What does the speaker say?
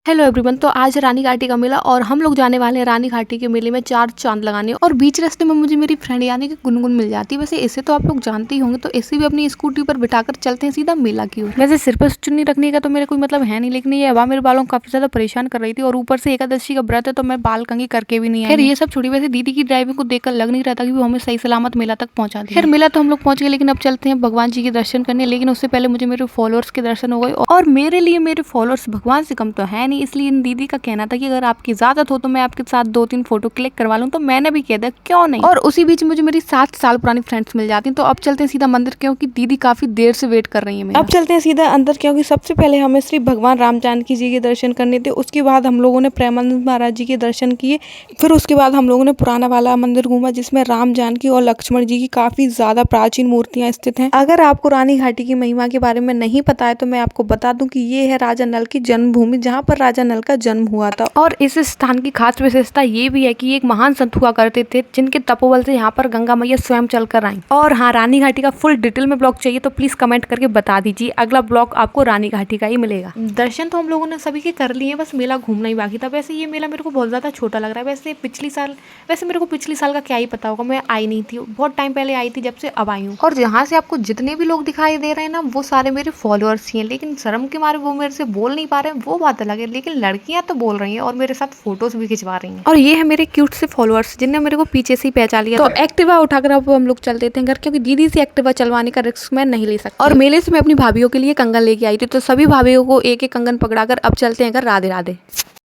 Hello everyone. तो आज रानी घाटी का मेला और हम लोग जाने वाले हैं रानी घाटी के मेले में चार चांद लगाने। और बीच रास्ते में मुझे मेरी फ्रेंड यानी कि गुनगुन मिल जाती है। वैसे इसे तो आप लोग जानते ही होंगे, तो इसे भी अपनी स्कूटी पर बिठाकर चलते हैं सीधा मेला की ओर। वैसे सिर पर चुन्नी रखने का तो मेरे कोई मतलब है नहीं, लेकिन ये हवा मेरे बालों को काफी ज्यादा परेशान कर रही थी और ऊपर से एकादशी का व्रत है तो मैं बाल कंघी करके भी नहीं आई। खैर ये सब छोड़ी, वैसे दीदी की ड्राइविंग को देखकर लग नहीं रहा था कि वो हमें सही सलामत मेला तक पहुंचा दे। खैर मेला तो हम लोग पहुंच गए, लेकिन अब चलते हैं भगवान जी के दर्शन करने। लेकिन उससे पहले मुझे मेरे फॉलोअर्स के दर्शन हो गए, और मेरे लिए मेरे फॉलोअर्स भगवान से कम तो है नहीं, इसलिए इन दीदी का कहना था कि अगर आपकी इजाजत हो तो मैं आपके साथ 2-3 फोटो क्लिक करवा लूं। तो मैंने भी कह दिया क्यों नहीं। और उसी बीच मुझे मेरी 7 साल पुरानी फ्रेंड्स मिल जाती हैं। तो अब चलते हैं सीधा मंदिर, क्योंकि दीदी काफी देर से वेट कर रही है। अब चलते हैं सीधा अंदर, क्योंकि सबसे पहले हमें श्री भगवान राम जानकी जी के दर्शन करने थे। उसके बाद हम लोगों ने प्रेमानंद महाराज जी के दर्शन किए। फिर उसके बाद हम लोगों ने पुराना वाला मंदिर घूमा, जिसमें राम जानकी और लक्ष्मण जी की काफी ज्यादा प्राचीन मूर्तियां स्थित हैं। अगर आपको रानी घाटी की महिमा के बारे में नहीं पता है तो मैं आपको बता दूं कि ये है राजा नल की जन्मभूमि, जहाँ पर राजा नल का जन्म हुआ था। और इस स्थान की खास विशेषता ये भी है कि एक महान संत हुआ करते थे, जिनके तपोबल से यहाँ पर गंगा मैया स्वयं चलकर आई। और हाँ, रानी घाटी का फुल डिटेल में ब्लॉग चाहिए तो प्लीज कमेंट करके बता दीजिए। अगला ब्लॉग आपको रानी घाटी का ही मिलेगा। दर्शन तो हम लोगों ने सभी के कर लिए, बस मेला घूमना ही बाकी था। वैसे ये मेला मेरे को बहुत ज्यादा छोटा लग रहा है। वैसे मेरे को पिछली साल का क्या ही पता होगा, मैं आई नहीं थी, बहुत टाइम पहले आई थी, जब से अब आई हूँ। और जहाँ से आपको जितने भी लोग दिखाई दे रहे हैं ना, वो सारे मेरे फॉलोअर्स ही हैं, लेकिन शर्म के मारे वो मेरे से बोल नहीं पा रहे हैं, वो बात अलग है। लेकिन लड़कियां तो बोल रही हैं और मेरे साथ फोटोज भी खिंचवा रही हैं। और ये है मेरे क्यूट से फॉलोअर्स, जिनने मेरे को पीछे से ही पहचान लिया। तो एक्टिवा उठाकर अब हम लोग चलते थे घर, क्योंकि दीदी से एक्टिवा चलवाने का रिस्क मैं नहीं ले सकती। और मेले से मैं अपनी भाभीियों के लिए कंगन लेके आई थी, तो सभी भाभीियों को एक एक कंगन पकड़ाकर अब चलते हैं घर। राधे राधे।